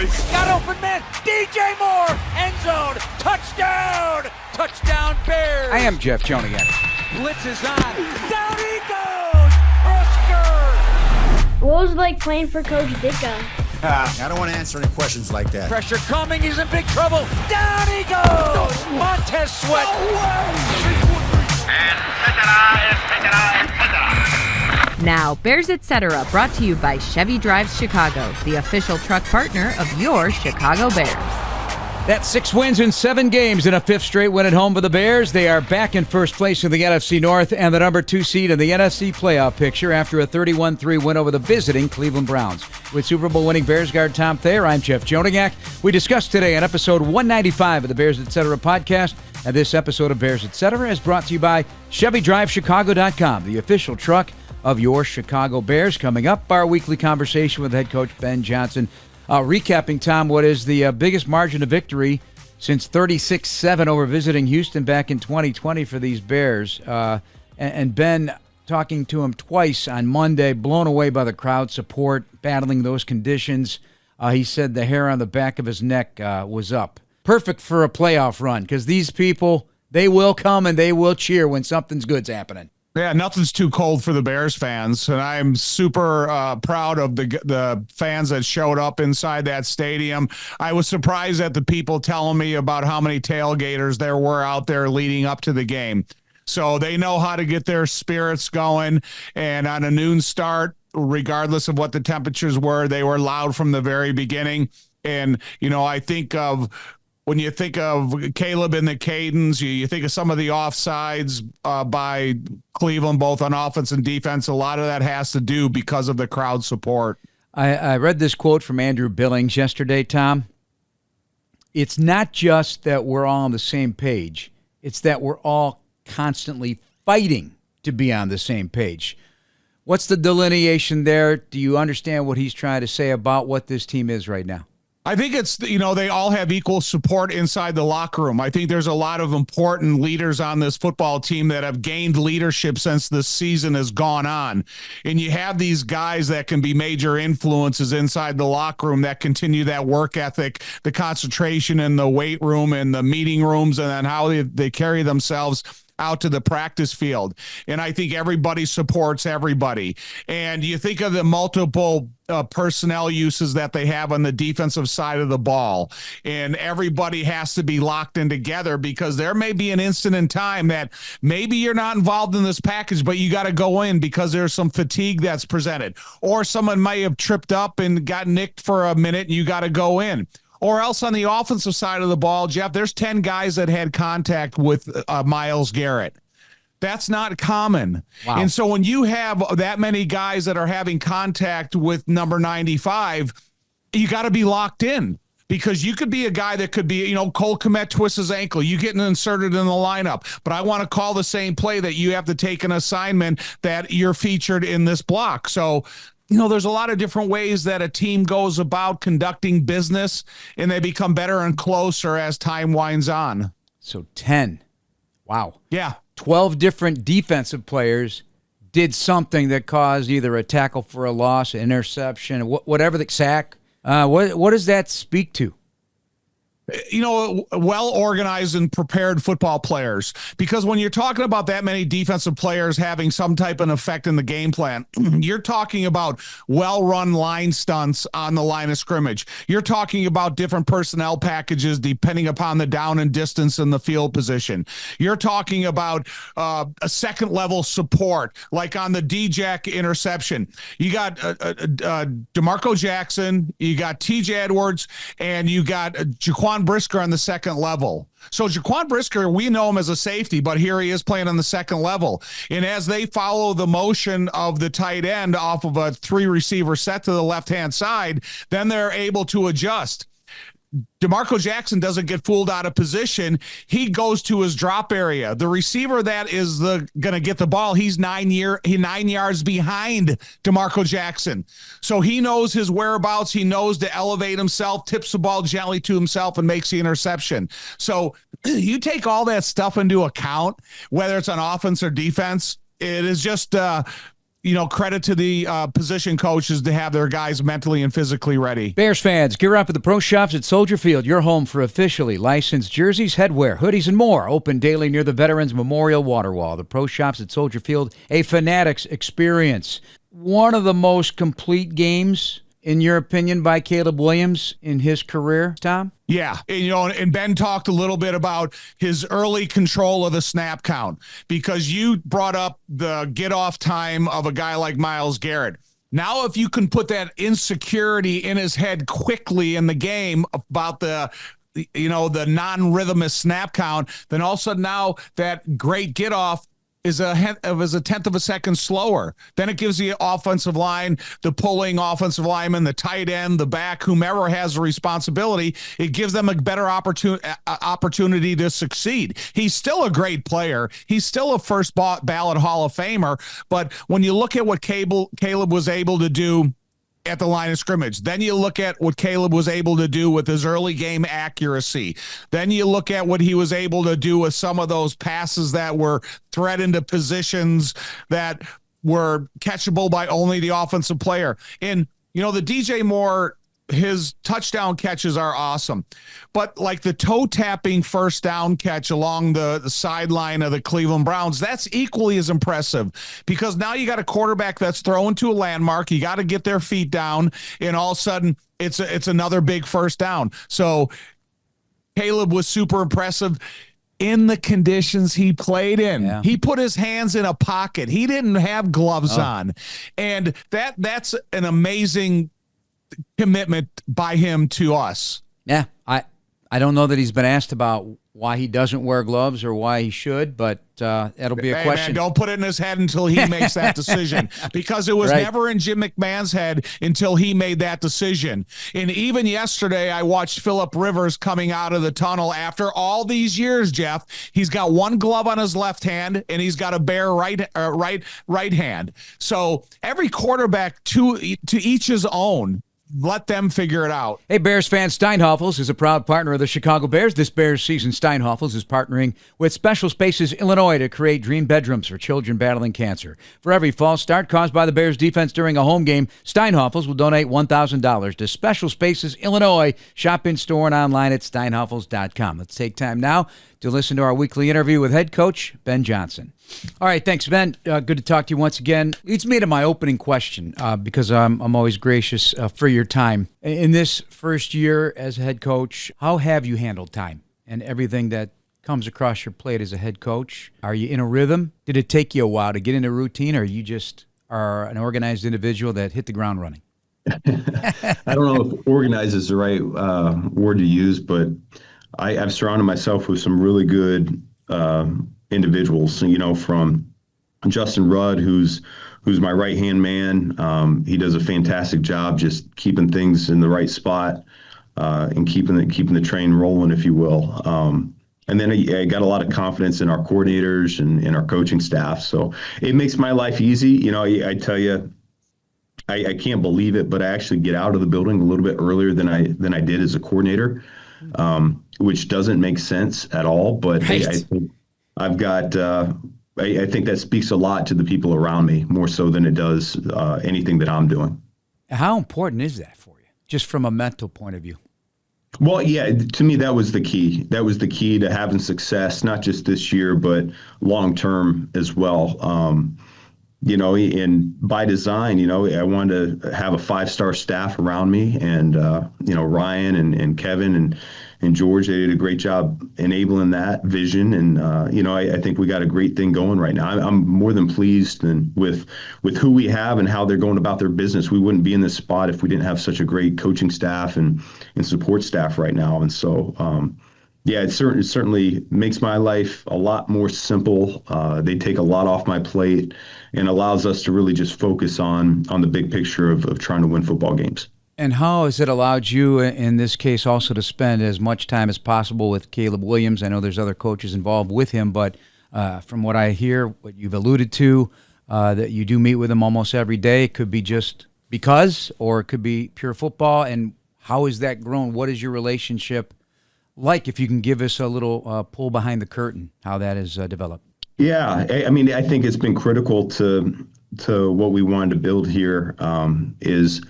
Got open man. DJ Moore. End zone. Touchdown. Touchdown Bears. I am Jeff Joniak. Blitz is on. Down he goes. Oscar. What was it like playing for Coach Ditka? I don't want to answer any questions like that. Pressure coming. He's in big trouble. Down he goes. Montez Sweat. Now, Bears Etc. brought to you by Chevy Drives Chicago, the official truck partner of your Chicago Bears. That's 6 wins in 7 games and a 5th straight win at home for the Bears. They are back in first place in the NFC North and the number 2 seed in the NFC playoff picture after a 31-3 win over the visiting Cleveland Browns. With Super Bowl winning Bears guard Tom Thayer, I'm Jeff Joniak. We discussed today on episode 195 of the Bears Etc. podcast, and this episode of Bears Etc. is brought to you by ChevyDriveChicago.com, the official truck of your Chicago Bears. Coming up, our weekly conversation with head coach Ben Johnson. Recapping, Tom, what is the biggest margin of victory since 36-7 over visiting Houston back in 2020 for these Bears. And Ben, talking to him twice on Monday, blown away by the crowd support, battling those conditions. He said the hair on the back of his neck was up. Perfect for a playoff run, because these people, they will come and they will cheer when something's good's happening. Yeah, nothing's too cold for the Bears fans, and I'm super proud of the fans that showed up inside that stadium. I was surprised at the people telling me about how many tailgaters there were out there leading up to the game. So they know how to get their spirits going, and on a noon start, regardless of what the temperatures were, they were loud from the very beginning. And, you know, I think of when you think of Caleb and the Cadens, you think of some of the offsides by Cleveland, both on offense and defense. A lot of that has to do because of the crowd support. I read this quote from Andrew Billings yesterday, Tom. It's not just that we're all on the same page. It's that we're all constantly fighting to be on the same page. What's the delineation there? Do you understand what he's trying to say about what this team is right now? I think it's, you know, they all have equal support inside the locker room. I think there's a lot of important leaders on this football team that have gained leadership since this season has gone on. And you have these guys that can be major influences inside the locker room that continue that work ethic, the concentration in the weight room and the meeting rooms, and then how they carry themselves out to the practice field. And I think everybody supports everybody. And you think of the multiple personnel uses that they have on the defensive side of the ball, and everybody has to be locked in together, because there may be an instant in time that maybe you're not involved in this package, but you got to go in because there's some fatigue that's presented, or someone may have tripped up and got nicked for a minute and you got to go in. Or else on the offensive side of the ball, Jeff, there's 10 guys that had contact with Myles Garrett. That's not common. Wow. And so when you have that many guys that are having contact with number 95, you got to be locked in, because you could be a guy that could be, you know, Cole Kmet twists his ankle, you getting inserted in the lineup, but I want to call the same play that you have to take an assignment that you're featured in this block. So, you know, there's a lot of different ways that a team goes about conducting business, and they become better and closer as time winds on. So 10. Wow. Yeah. 12 different defensive players did something that caused either a tackle for a loss, an interception, whatever, the sack. What does that speak to? You know, well-organized and prepared football players, because when you're talking about that many defensive players having some type of effect in the game plan, you're talking about well-run line stunts on the line of scrimmage. You're talking about different personnel packages depending upon the down and distance in the field position. You're talking about a second-level support, like on the D-Jack interception. You got DeMarco Jackson, you got T.J. Edwards, and you got Jaquan Brisker on the second level. So Jaquan Brisker, we know him as a safety, but here he is playing on the second level. And as they follow the motion of the tight end off of a 3-receiver set to the left-hand side, then they're able to adjust. DeMarco Jackson doesn't get fooled out of position. He goes to his drop area. The receiver that is going to get the ball, he's 9 yards behind DeMarco Jackson. So he knows his whereabouts. He knows to elevate himself, tips the ball gently to himself, and makes the interception. So you take all that stuff into account, whether it's on offense or defense. It is just credit to the position coaches to have their guys mentally and physically ready. Bears fans, gear up at the pro shops at Soldier Field, your home for officially licensed jerseys, headwear, hoodies, and more. Open daily near the Veterans Memorial Water Wall. The pro shops at Soldier Field, a Fanatics experience. One of the most complete games, in your opinion, by Caleb Williams in his career, Tom? Yeah, and Ben talked a little bit about his early control of the snap count, because you brought up the get-off time of a guy like Myles Garrett. Now, if you can put that insecurity in his head quickly in the game about the non-rhythmic snap count, then all of a sudden now that great get-off is a tenth of a second slower. Then it gives the offensive line, the pulling offensive lineman, the tight end, the back, whomever has the responsibility, it gives them a better opportunity to succeed. He's still a great player. He's still a first ballot Hall of Famer. But when you look at what Caleb was able to do at the line of scrimmage, then you look at what Caleb was able to do with his early game accuracy. Then you look at what he was able to do with some of those passes that were thread into positions that were catchable by only the offensive player. And, the DJ Moore, his touchdown catches are awesome, but like the toe tapping first down catch along the sideline of the Cleveland Browns, that's equally as impressive, because now you got a quarterback that's throwing to a landmark. You got to get their feet down, and all of a sudden it's another big first down. So Caleb was super impressive in the conditions he played in. Yeah. He put his hands in a pocket. He didn't have gloves on. And that's an amazing commitment by him to us. Yeah, I don't know that he's been asked about why he doesn't wear gloves or why he should, but that'll be a question. Man, don't put it in his head until he makes that decision, because it was never in Jim McMahon's head until he made that decision. And even yesterday, I watched Phillip Rivers coming out of the tunnel after all these years, Jeff. He's got one glove on his left hand, and he's got a bare right hand. So every quarterback to each his own. Let them figure it out. Hey, Bears fans, Steinhoffels is a proud partner of the Chicago Bears. This Bears season, Steinhoffels is partnering with Special Spaces Illinois to create dream bedrooms for children battling cancer. For every false start caused by the Bears defense during a home game, Steinhoffels will donate $1,000 to Special Spaces Illinois. Shop in store and online at steinhoffels.com. Let's take time now to listen to our weekly interview with head coach Ben Johnson. All right, thanks, Ben. Good to talk to you once again. Leads me to my opening question, because I'm always gracious for your time. In this first year as a head coach, how have you handled time and everything that comes across your plate as a head coach? Are you in a rhythm? Did it take you a while to get into routine, or you just are an organized individual that hit the ground running? I don't know if organized is the right word to use, but I've surrounded myself with some really good individuals, from Justin Rudd, who's my right-hand man. He does a fantastic job just keeping things in the right spot and keeping the train rolling, if you will. And then I got a lot of confidence in our coordinators and in our coaching staff. So it makes my life easy. I tell you, I can't believe it, but I actually get out of the building a little bit earlier than I did as a coordinator, which doesn't make sense at all. But right. I think I've got, I think that speaks a lot to the people around me, more so than it does anything that I'm doing. How important is that for you, just from a mental point of view? Well, yeah, to me, that was the key. That was the key to having success, not just this year, but long term as well. And by design, I wanted to have a 5-star staff around me, and Ryan and Kevin and George, they did a great job enabling that vision. And I think we got a great thing going right now. I'm more than pleased with who we have and how they're going about their business. We wouldn't be in this spot if we didn't have such a great coaching staff and support staff right now. And so, it certainly makes my life a lot more simple. They take a lot off my plate and allows us to really just focus on the big picture of trying to win football games. And how has it allowed you, in this case, also to spend as much time as possible with Caleb Williams? I know there's other coaches involved with him, but from what I hear, what you've alluded to, that you do meet with him almost every day. It could be just because, or it could be pure football. And how has that grown? What is your relationship like? If you can give us a little pull behind the curtain, how that has developed. Yeah, I mean, I think it's been critical to to what we wanted to build here is,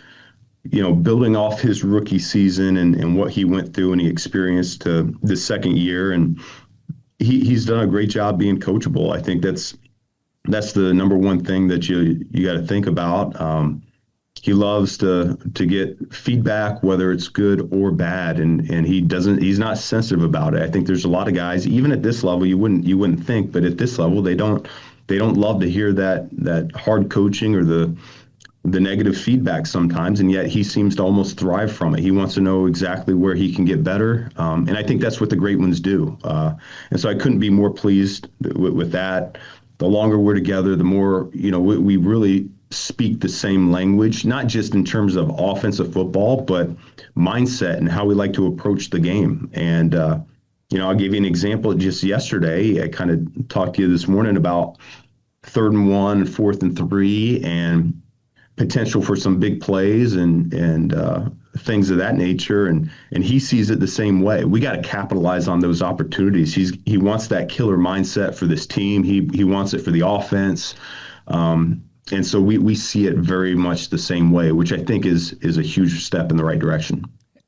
building off his rookie season and what he went through and he experienced this second year. And he's done a great job being coachable. I think that's the number one thing that you got to think about. He loves to get feedback, whether it's good or bad, and he's not sensitive about it. I think there's a lot of guys, even at this level, you wouldn't think, but at this level, they don't love to hear that hard coaching or the negative feedback sometimes, and yet he seems to almost thrive from it. He wants to know exactly where he can get better, and I think that's what the great ones do. And so I couldn't be more pleased with that. The longer we're together, the more, we really speak the same language, not just in terms of offensive football, but mindset and how we like to approach the game. And, I'll give you an example. Just yesterday, I kind of talked to you this morning about 3rd and 1, 4th and 3, and potential for some big plays and things of that nature. And he sees it the same way. We got to capitalize on those opportunities. He wants that killer mindset for this team. He wants it for the offense. And so we see it very much the same way, which I think is a huge step in the right direction.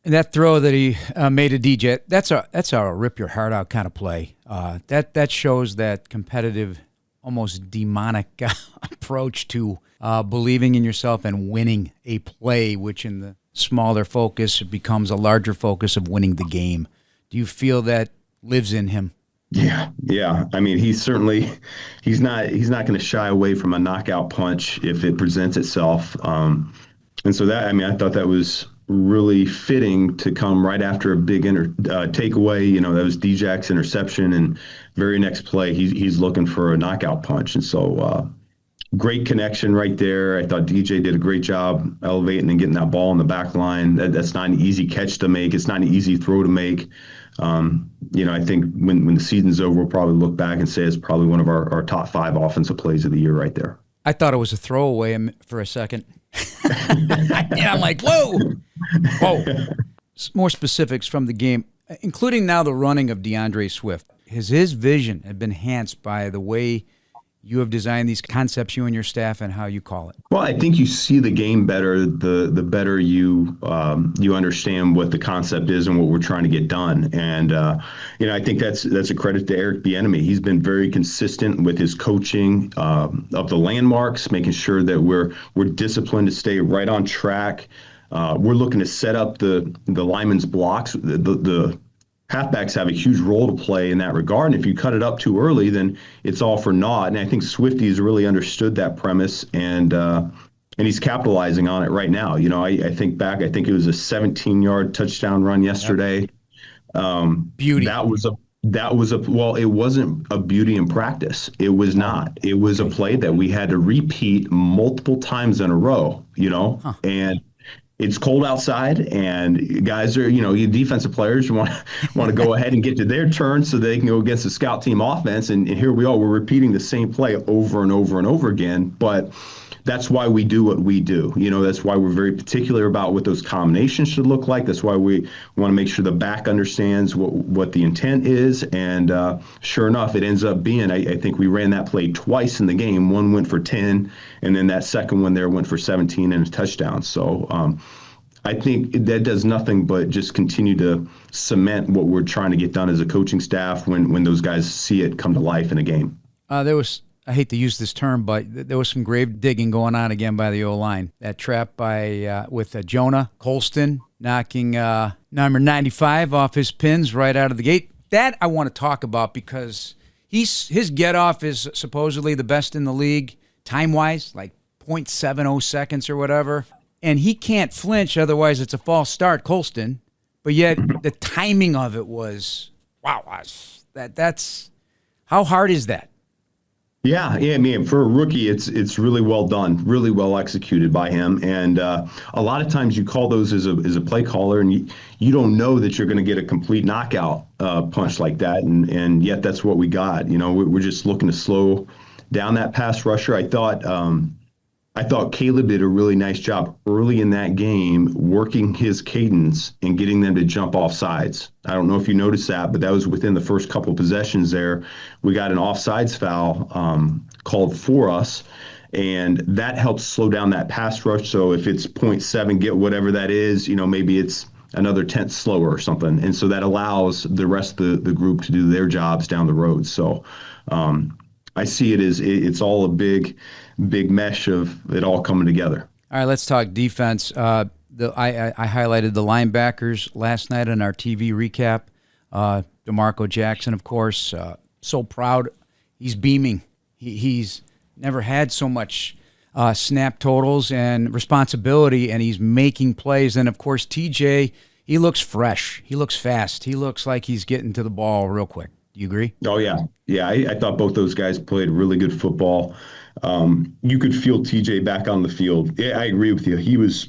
And that throw that he made to DJ, that's a rip your heart out kind of play. That shows that competitive, almost demonic approach to believing in yourself and winning a play, which in the smaller focus becomes a larger focus of winning the game. Do you feel that lives in him? Yeah. I mean, he's not going to shy away from a knockout punch if it presents itself. And so I thought that was really fitting to come right after a big takeaway. That was Djak's interception, and very next play, he's looking for a knockout punch. And so great connection right there. I thought DJ did a great job elevating and getting that ball in the back line. That's not an easy catch to make. It's not an easy throw to make. I think when the season's over, we'll probably look back and say it's probably one of our top 5 offensive plays of the year right there. I thought it was a throwaway for a second. I'm like, whoa. More specifics from the game, including now the running of DeAndre Swift. Has his vision been enhanced by the way you have designed these concepts, you and your staff, and how you call it? Well, I think you see the game better the better you understand what the concept is and what we're trying to get done. And I think that's a credit to Eric Bieniemy. He's been very consistent with his coaching of the landmarks, making sure that we're disciplined to stay right on track. We're looking to set up the linemen's blocks. The halfbacks have a huge role to play in that regard. And if you cut it up too early, then it's all for naught. And I think Swifty's really understood that premise, and he's capitalizing on it right now. I think back, I think it was a 17-yard touchdown run yesterday. Beauty. It wasn't a beauty in practice. It was not. It was a play that we had to repeat multiple times in a row, and it's cold outside, and guys are, you defensive players want to go ahead and get to their turn so they can go against the scout team offense. And here we are, we're repeating the same play over and over and over again. But that's why we do what we do. That's why we're very particular about what those combinations should look like. That's why we want to make sure the back understands what the intent is. And sure enough, it ends up being, I think we ran that play twice in the game. One went for 10, and then that second one there went for 17 and a touchdown. So I think that does nothing but just continue to cement what we're trying to get done as a coaching staff when those guys see it come to life in a game. I hate to use this term, but there was some grave digging going on again by the O-line. That trap with Jonah Colston knocking number 95 off his pins right out of the gate. That I want to talk about because his get-off is supposedly the best in the league time-wise, like 0.70 seconds or whatever. And he can't flinch, otherwise it's a false start, Colston. But yet the timing of it was, wow, that's how hard is that? Yeah. I mean, for a rookie, it's really well done, really well executed by him. And a lot of times you call those as a play caller, and you don't know that you're going to get a complete knockout punch like that. And yet that's what we got. We're just looking to slow down that pass rusher. I thought Caleb did a really nice job early in that game working his cadence and getting them to jump off sides. I don't know if you noticed that, but that was within the first couple possessions there. We got an offsides foul called for us, and that helps slow down that pass rush. So if it's 0.7, get whatever that is, maybe it's another tenth slower or something. And so that allows the rest of the group to do their jobs down the road. So I see it as it's all a big mesh of it all coming together. All right, let's talk defense. I highlighted the linebackers last night in our TV recap. DeMarco Jackson, of course, so proud. He's beaming. He's never had so much snap totals and responsibility, and he's making plays. And, of course, TJ, he looks fresh. He looks fast. He looks like he's getting to the ball real quick. Do you agree? Oh, yeah. Yeah, I thought both those guys played really good football. You could feel TJ back on the field. Yeah, I agree with you. He was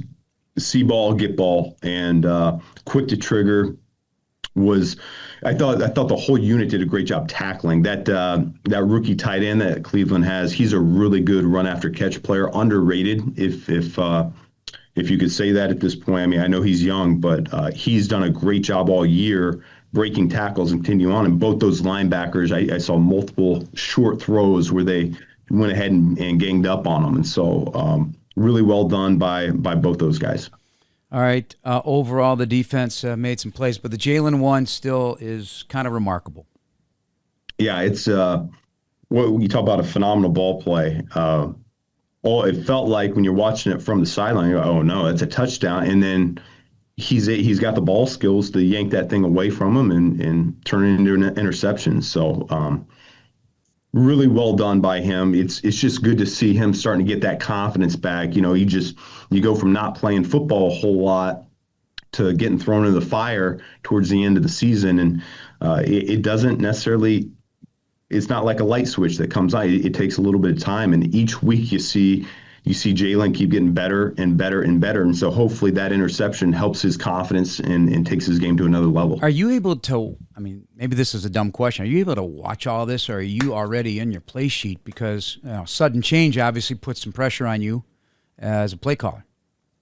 see ball, get ball, and quick to trigger. I thought the whole unit did a great job tackling. That rookie tight end that Cleveland has, he's a really good run after catch player, underrated if you could say that at this point. I mean, I know he's young, but he's done a great job all year breaking tackles and continue on. And both those linebackers, I saw multiple short throws where they went ahead and ganged up on them. And so really well done by both those guys. All right. Overall, the defense made some plays, but the Jalen one still is kind of remarkable. Yeah, it's what you talk about, a phenomenal ball play. It felt like when you're watching it from the sideline, you're like, oh no, it's a touchdown, and then he's got the ball skills to yank that thing away from him and turn it into an interception. So really well done by him. It's just good to see him starting to get that confidence back. You go from not playing football a whole lot to getting thrown into the fire towards the end of the season. And it doesn't necessarily, it's not like a light switch that comes on. It takes a little bit of time. And each week you see Jalen keep getting better and better and better. And so hopefully that interception helps his confidence and takes his game to another level. Are you able to, maybe this is a dumb question, are you able to watch all this, or are you already in your play sheet? Because sudden change obviously puts some pressure on you as a play caller.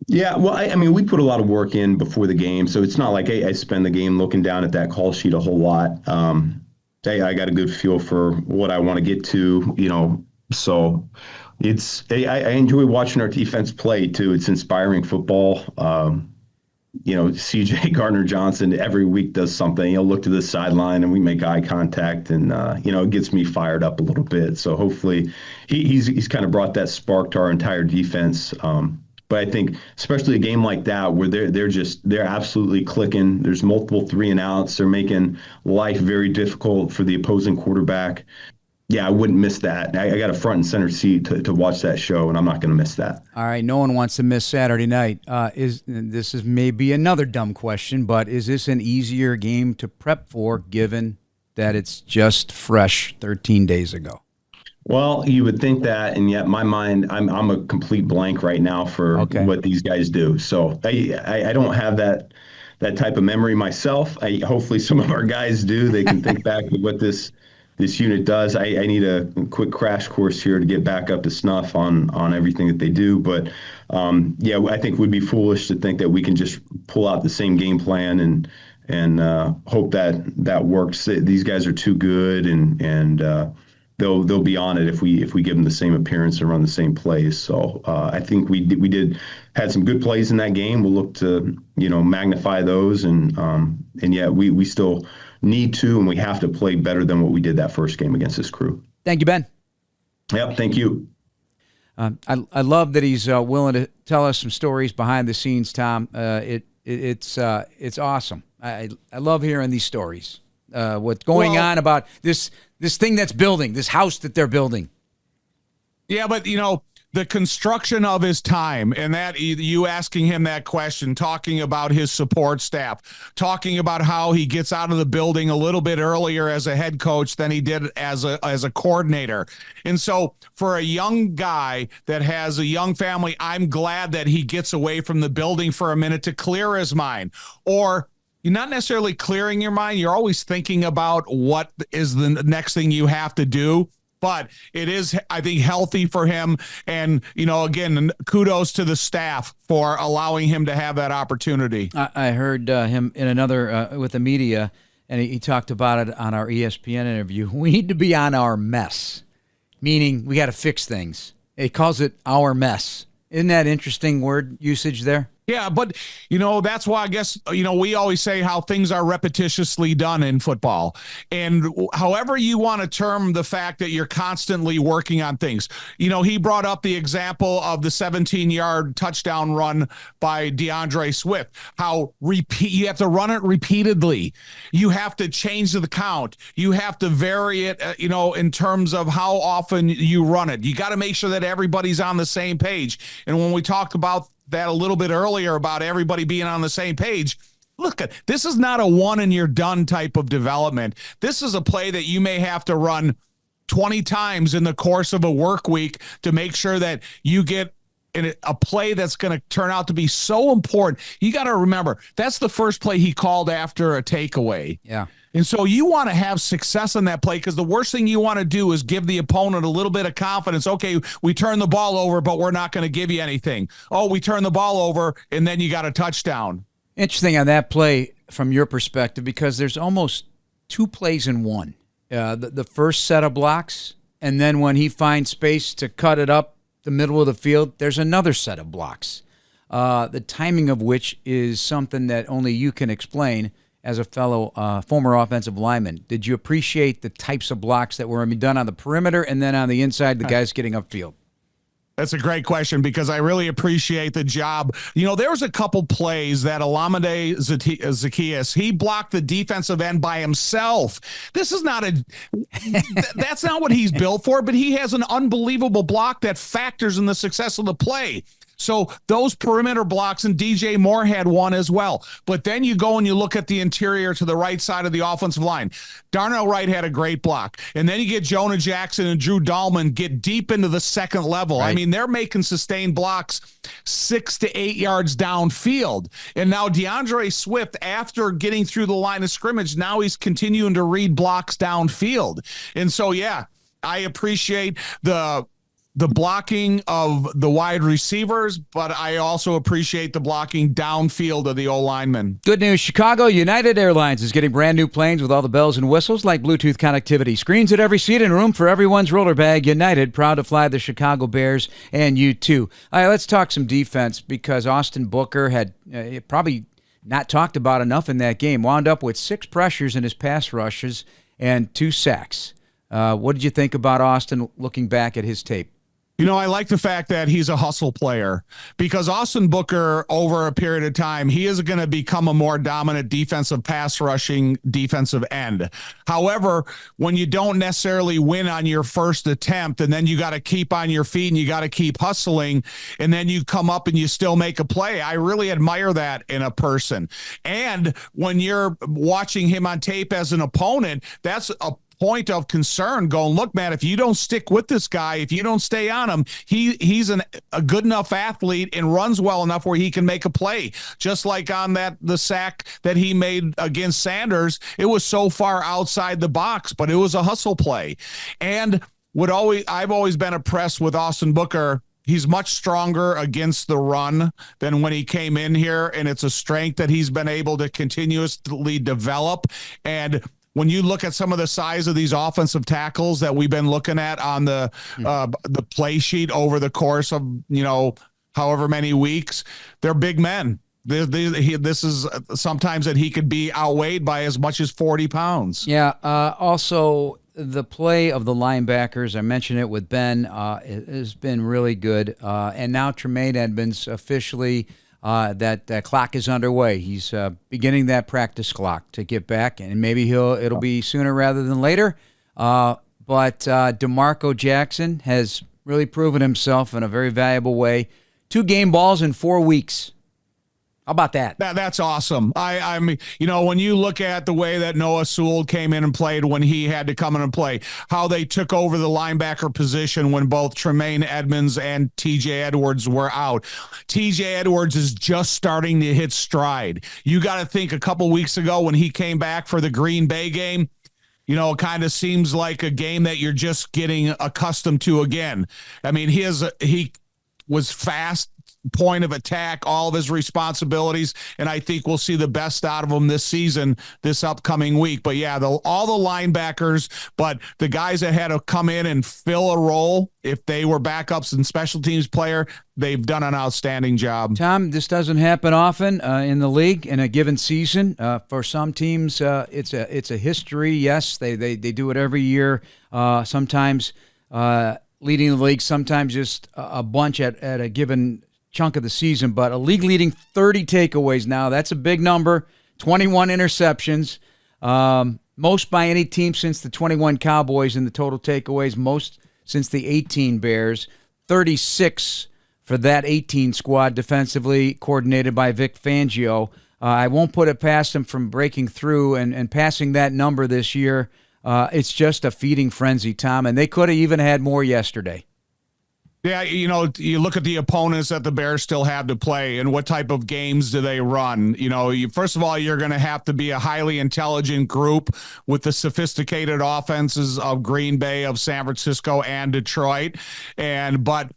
Yeah, well, we put a lot of work in before the game, so it's not like I spend the game looking down at that call sheet a whole lot. I got a good feel for what I want to get to, so I enjoy watching our defense play too. It's inspiring football. CJ Gardner-Johnson every week does something. He'll look to the sideline and we make eye contact, and it gets me fired up a little bit. So hopefully he's kind of brought that spark to our entire defense. But I think especially a game like that where they're absolutely clicking. There's multiple 3-and-outs. They're making life very difficult for the opposing quarterback. Yeah, I wouldn't miss that. I got a front and center seat to watch that show, and I'm not going to miss that. All right, no one wants to miss Saturday night. This is maybe another dumb question, but is this an easier game to prep for given that it's just fresh 13 days ago? Well, you would think that, and yet my mind, I'm a complete blank right now for what these guys do. So I don't have that type of memory myself. Hopefully some of our guys do. They can think back to what this unit does. I need a quick crash course here to get back up to snuff on everything that they do. But I think we'd be foolish to think that we can just pull out the same game plan and hope that works. These guys are too good, and they'll be on it if we give them the same appearance and run the same plays. So I think we had some good plays in that game. We'll look to magnify those, and yet we still need to, and we have to play better than what we did that first game against this crew. Thank you, Ben. Yep, thank you. I love that he's willing to tell us some stories behind the scenes, Tom. It's awesome. I love hearing these stories. What's going on about this thing that's building, this house that they're building. Yeah, but the construction of his time, and that you asking him that question, talking about his support staff, talking about how he gets out of the building a little bit earlier as a head coach than he did as a coordinator. And so for a young guy that has a young family, I'm glad that he gets away from the building for a minute to clear his mind. Or you're not necessarily clearing your mind. You're always thinking about what is the next thing you have to do. But it is, I think, healthy for him. And, again, kudos to the staff for allowing him to have that opportunity. I heard him in another with the media, and he talked about it on our ESPN interview. We need to be on our mess, meaning we got to fix things. He calls it our mess. Isn't that interesting word usage there? Yeah, but, that's why I guess, we always say how things are repetitiously done in football. And however you want to term the fact that you're constantly working on things. He brought up the example of the 17-yard touchdown run by DeAndre Swift, how you have to run it repeatedly. You have to change the count. You have to vary it, in terms of how often you run it. You got to make sure that everybody's on the same page. And when we talked about that a little bit earlier about everybody being on the same page. Look, this is not a one and you're done type of development. This is a play that you may have to run 20 times in the course of a work week to make sure that you get a play that's going to turn out to be so important. You got to remember, that's the first play he called after a takeaway. Yeah. And so you want to have success on that play, because the worst thing you want to do is give the opponent a little bit of confidence. Okay, we turn the ball over, but we're not going to give you anything. Oh, we turn the ball over, and then you got a touchdown. Interesting on that play from your perspective, because there's almost two plays in one. The first set of blocks, and then when he finds space to cut it up the middle of the field, there's another set of blocks. The timing of which is something that only you can explain as a fellow former offensive lineman. Did you appreciate the types of blocks that were done on the perimeter and then on the inside, the guys getting upfield? That's a great question, because I really appreciate the job. There was a couple plays that Olamide Zaccheaus, he blocked the defensive end by himself. This is not that's not what he's built for, but he has an unbelievable block that factors in the success of the play. So those perimeter blocks, and DJ Moore had one as well. But then you go and you look at the interior to the right side of the offensive line. Darnell Wright had a great block. And then you get Jonah Jackson and Drew Dahlman get deep into the second level. Right. I mean, they're making sustained blocks 6 to 8 yards downfield. And now DeAndre Swift, after getting through the line of scrimmage, now he's continuing to read blocks downfield. And so, yeah, I appreciate the blocking of the wide receivers, but I also appreciate the blocking downfield of the O-linemen. Good news, Chicago United Airlines is getting brand new planes with all the bells and whistles like Bluetooth connectivity, screens at every seat, and room for everyone's roller bag. United, proud to fly the Chicago Bears, and you too. All right, let's talk some defense, because Austin Booker had probably not talked about enough in that game. Wound up with 6 pressures in his pass rushes and 2 sacks. What did you think about Austin looking back at his tape? I like the fact that he's a hustle player, because Austin Booker, over a period of time, he is going to become a more dominant defensive pass rushing defensive end. However, when you don't necessarily win on your first attempt, and then you got to keep on your feet and you got to keep hustling, and then you come up and you still make a play, I really admire that in a person. And when you're watching him on tape as an opponent, that's a point of concern, going, look, man, if you don't stick with this guy, if you don't stay on him, he's a good enough athlete and runs well enough where he can make a play. Just like on the sack that he made against Sanders, it was so far outside the box, but it was a hustle play. And I've always been impressed with Austin Booker. He's much stronger against the run than when he came in here, and it's a strength that he's been able to continuously develop. And when you look at some of the size of these offensive tackles that we've been looking at on the play sheet over the course of, however many weeks, they're big men. This is sometimes that he could be outweighed by as much as 40 pounds. Yeah. Also, the play of the linebackers, I mentioned it with Ben, has been really good. And now Tremaine Edmonds officially, that clock is underway. He's beginning that practice clock to get back, and maybe it'll be sooner rather than later. But DeMarco Jackson has really proven himself in a very valuable way. 2 game balls in 4 weeks. How about that? That's awesome. I mean, when you look at the way that Noah Sewell came in and played when he had to come in and play, how they took over the linebacker position when both Tremaine Edmonds and TJ Edwards were out. TJ Edwards is just starting to hit stride. You got to think a couple weeks ago when he came back for the Green Bay game, it kind of seems like a game that you're just getting accustomed to again. I mean, he was fast point of attack, all of his responsibilities, and I think we'll see the best out of him this season, this upcoming week. But yeah, all the linebackers, but the guys that had to come in and fill a role, if they were backups and special teams player, they've done an outstanding job. Tom, this doesn't happen often in the league in a given season. For some teams, it's a history. Yes, they do it every year. Sometimes leading the league, sometimes just a bunch at a given chunk of the season, but a league-leading 30 takeaways now. That's a big number. 21 interceptions, most by any team since the 21 Cowboys in the total takeaways, most since the 18 Bears. 36 for that 18 squad defensively, coordinated by Vic Fangio. I won't put it past him from breaking through and passing that number this year. It's just a feeding frenzy, Tom, and they could have even had more yesterday. Yeah, you look at the opponents that the Bears still have to play and what type of games do they run. First of all, you're going to have to be a highly intelligent group with the sophisticated offenses of Green Bay, of San Francisco, and Detroit. But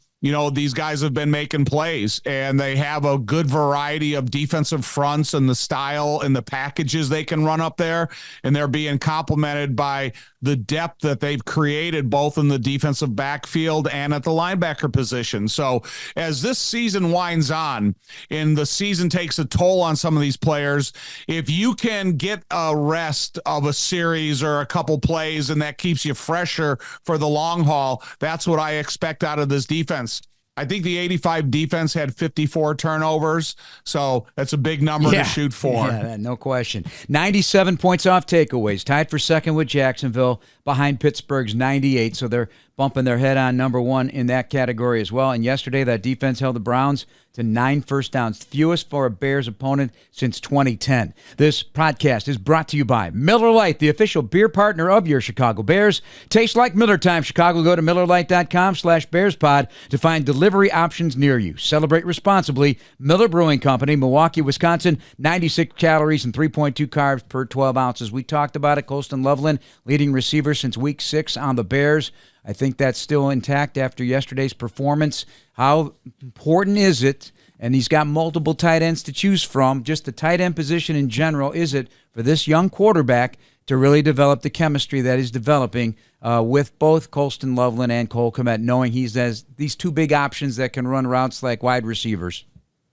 these guys have been making plays, and they have a good variety of defensive fronts and the style and the packages they can run up there, and they're being complemented by the depth that they've created both in the defensive backfield and at the linebacker position. So as this season winds on and the season takes a toll on some of these players, if you can get a rest of a series or a couple plays and that keeps you fresher for the long haul, that's what I expect out of this defense. I think the 85 defense had 54 turnovers, so that's a big number to shoot for. Yeah, no question. 97 points off takeaways, tied for second with Jacksonville, behind Pittsburgh's 98, so they're bumping their head on number one in that category as well. And yesterday, that defense held the Browns to 9 first downs, fewest for a Bears opponent since 2010. This podcast is brought to you by Miller Lite, the official beer partner of your Chicago Bears. Taste like Miller time, Chicago. Go to MillerLite.com/BearsPod to find delivery options near you. Celebrate responsibly. Miller Brewing Company, Milwaukee, Wisconsin, 96 calories and 3.2 carbs per 12 ounces. We talked about it. Colston Loveland, leading receiver since week 6 on the Bears. I think that's still intact after yesterday's performance. How important is it, and he's got multiple tight ends to choose from, just the tight end position in general, is it for this young quarterback to really develop the chemistry that he's developing with both Colston Loveland and Cole Kmet, knowing he's has these two big options that can run routes like wide receivers?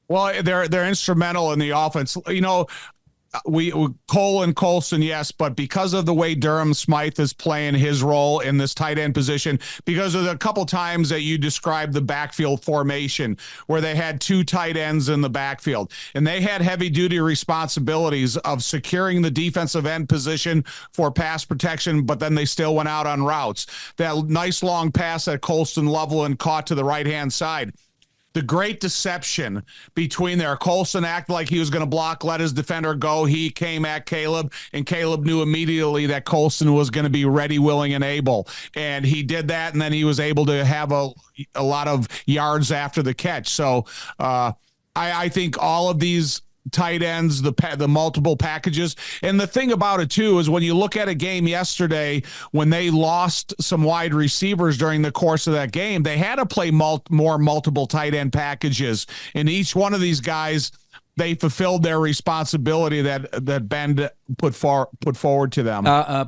Well, they're instrumental in the offense. We Cole and Colston, yes, but because of the way Durham Smythe is playing his role in this tight end position, because of the couple times that you described the backfield formation where they had 2 tight ends in the backfield, and they had heavy duty responsibilities of securing the defensive end position for pass protection, but then they still went out on routes. That nice long pass that Colston Loveland caught to the right-hand side. The great deception between there. Colston acted like he was going to block, let his defender go. He came at Caleb, and Caleb knew immediately that Colston was going to be ready, willing, and able. And he did that, and then he was able to have a lot of yards after the catch. So I think all of these tight ends, the multiple packages. And the thing about it, too, is when you look at a game yesterday, when they lost some wide receivers during the course of that game, they had to play more multiple tight end packages. And each one of these guys, they fulfilled their responsibility that Ben put forward to them.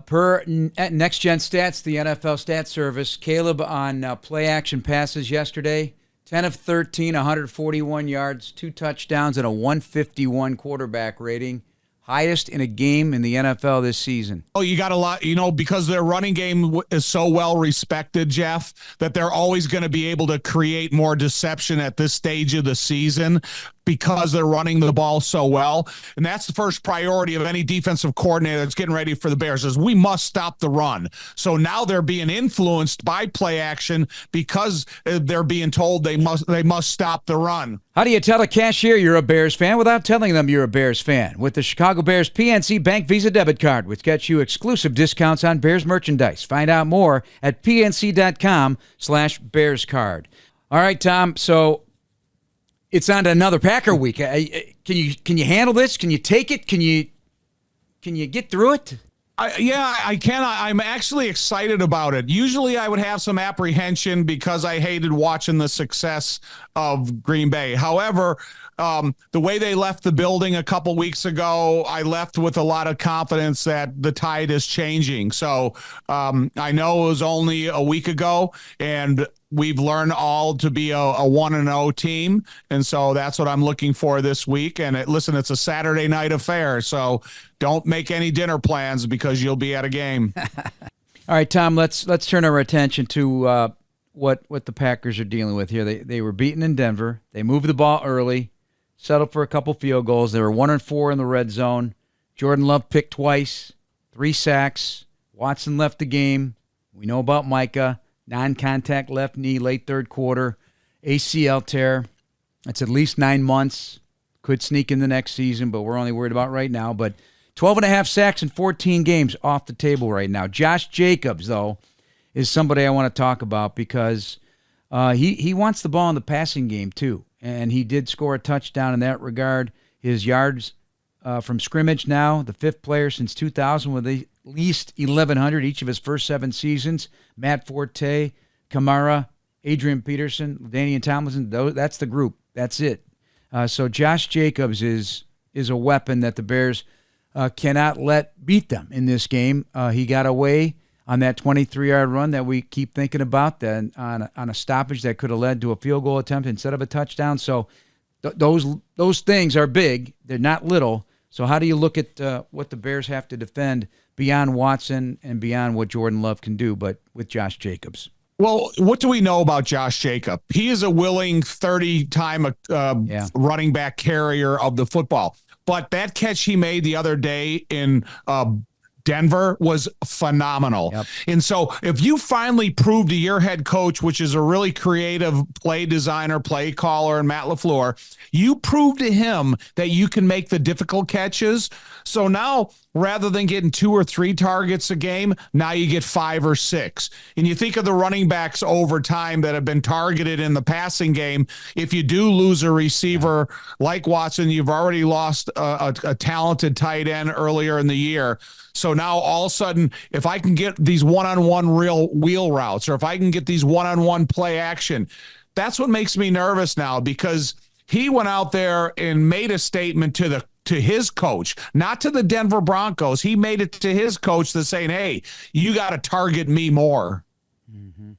Per Next Gen Stats, the NFL Stat Service, Caleb on play action passes yesterday, 10 of 13, 141 yards, 2 touchdowns, and a 151 quarterback rating. Highest in a game in the NFL this season. Oh, you got a lot, because their running game is so well respected, Jeff, that they're always going to be able to create more deception at this stage of the season because they're running the ball so well. And that's the first priority of any defensive coordinator that's getting ready for the Bears is we must stop the run. So now they're being influenced by play action because they're being told they must stop the run. How do you tell a cashier you're a Bears fan without telling them you're a Bears fan? With the Chicago Bears PNC Bank Visa debit card, which gets you exclusive discounts on Bears merchandise. Find out more at pnc.com/BearsCard. All right, Tom, so it's on to another Packer week. Can you handle this? Can you take it? Can you get through it? I can. I'm actually excited about it. Usually I would have some apprehension because I hated watching the success of Green Bay. However, the way they left the building a couple weeks ago, I left with a lot of confidence that the tide is changing. So I know it was only a week ago, and we've learned all to be a 1-0 team. And so that's what I'm looking for this week. And listen, it's a Saturday night affair. So don't make any dinner plans because you'll be at a game. All right, Tom, let's turn our attention to what the Packers are dealing with here. They were beaten in Denver. They moved the ball early, settled for a couple field goals. They were 1-4 in the red zone. Jordan Love picked twice, 3 sacks. Watson left the game. We know about Micah. Non-contact left knee, late third quarter. ACL tear. That's at least 9 months. Could sneak in the next season, but we're only worried about right now. But 12.5 sacks in 14 games off the table right now. Josh Jacobs, though, is somebody I want to talk about because he wants the ball in the passing game, too. And he did score a touchdown in that regard. His yards from scrimmage now, the 5th player since 2000 with at least 1,100 each of his first 7 seasons. Matt Forte, Kamara, Adrian Peterson, Daniel Tomlinson, that's the group. That's it. So Josh Jacobs is a weapon that the Bears cannot let beat them in this game. He got away on that 23-yard run that we keep thinking about, that on a stoppage that could have led to a field goal attempt instead of a touchdown. So those things are big. They're not little. So how do you look at what the Bears have to defend beyond Watson and beyond what Jordan Love can do, but with Josh Jacobs? Well, what do we know about Josh Jacob? He is a willing 30-time running back carrier of the football. But that catch he made the other day in Denver was phenomenal. Yep. And so if you finally prove to your head coach, which is a really creative play designer, play caller, and Matt LaFleur, you prove to him that you can make the difficult catches. So now, rather than getting 2 or 3 targets a game, now you get 5 or 6. And you think of the running backs over time that have been targeted in the passing game. If you do lose a receiver like Watson, you've already lost a talented tight end earlier in the year. So now all of a sudden, if I can get these one-on-one real wheel routes, or if I can get these one-on-one play action, that's what makes me nervous now, because he went out there and made a statement to his coach, not to the Denver Broncos. He made it to his coach that's saying, hey, you got to target me more. Mm-hmm.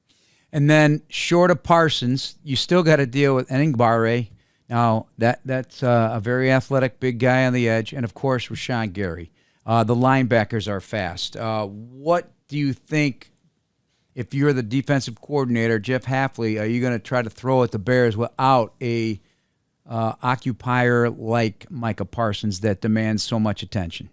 And then short of Parsons, you still got to deal with Enningbare. Now, that's a very athletic big guy on the edge. And, of course, Rashawn Gary. The linebackers are fast. What do you think, if you're the defensive coordinator, Jeff Hafley, are you going to try to throw at the Bears without a occupier like Micah Parsons that demands so much attention?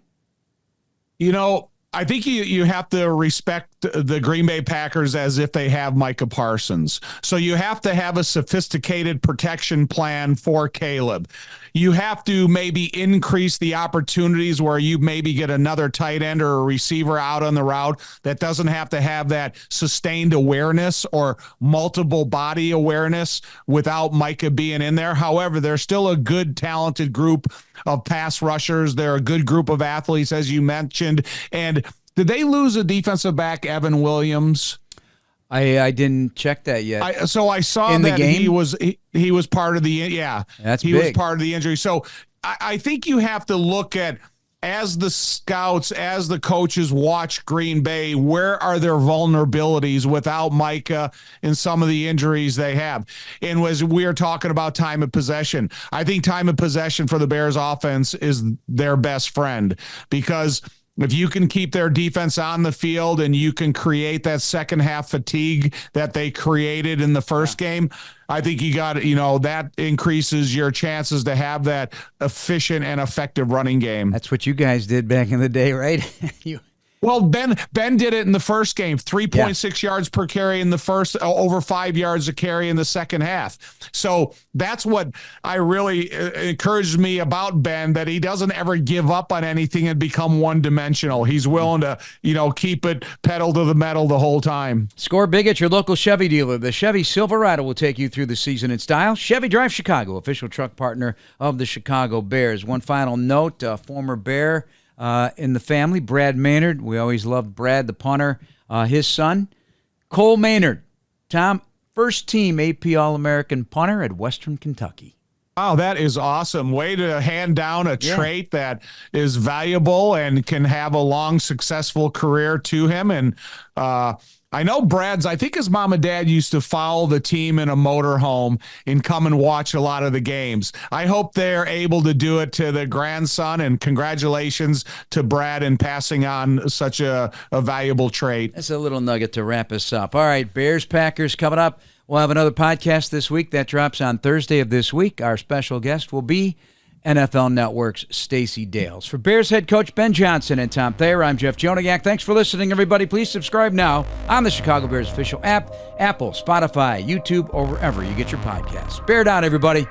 You know, I think you have to respect the Green Bay Packers as if they have Micah Parsons. So you have to have a sophisticated protection plan for Caleb. You have to maybe increase the opportunities where you maybe get another tight end or a receiver out on the route that doesn't have to have that sustained awareness or multiple body awareness without Micah being in there. However, they're still a good, talented group of pass rushers. They're a good group of athletes, as you mentioned. And did they lose a defensive back, Evan Williams? I didn't check that yet. I saw in that the game? he was part of the That's he big. was part of the injury. So I think you have to look at, as the scouts, as the coaches watch Green Bay, where are their vulnerabilities without Micah and some of the injuries they have. And as we are talking about time of possession, I think time of possession for the Bears offense is their best friend, because if you can keep their defense on the field and you can create that second half fatigue that they created in the first game, I think that increases your chances to have that efficient and effective running game. That's what you guys did back in the day, right? Well, Ben did it in the first game, 3.6 yards per carry in the first, over 5 yards a carry in the second half. So that's what I really encouraged me about Ben, that he doesn't ever give up on anything and become one-dimensional. He's willing to, keep it pedal to the metal the whole time. Score big at your local Chevy dealer. The Chevy Silverado will take you through the season in style. Chevy Drive Chicago, official truck partner of the Chicago Bears. One final note, former Bear, in the family. Brad Maynard. We always loved Brad, the punter. His son, Cole Maynard. Tom, first team AP All-American punter at Western Kentucky. Wow, that is awesome. Way to hand down a trait that is valuable and can have a long, successful career to him. And I know I think his mom and dad used to follow the team in a motorhome and come and watch a lot of the games. I hope they're able to do it to the grandson, and congratulations to Brad in passing on such a valuable trait. That's a little nugget to wrap us up. All right, Bears-Packers coming up. We'll have another podcast this week. That drops on Thursday of this week. Our special guest will be NFL Network's Stacey Dales. For Bears head coach Ben Johnson and Tom Thayer, I'm Jeff Joniak. Thanks for listening, everybody. Please subscribe now on the Chicago Bears official app, Apple, Spotify, YouTube, or wherever you get your podcasts. Bear down, everybody.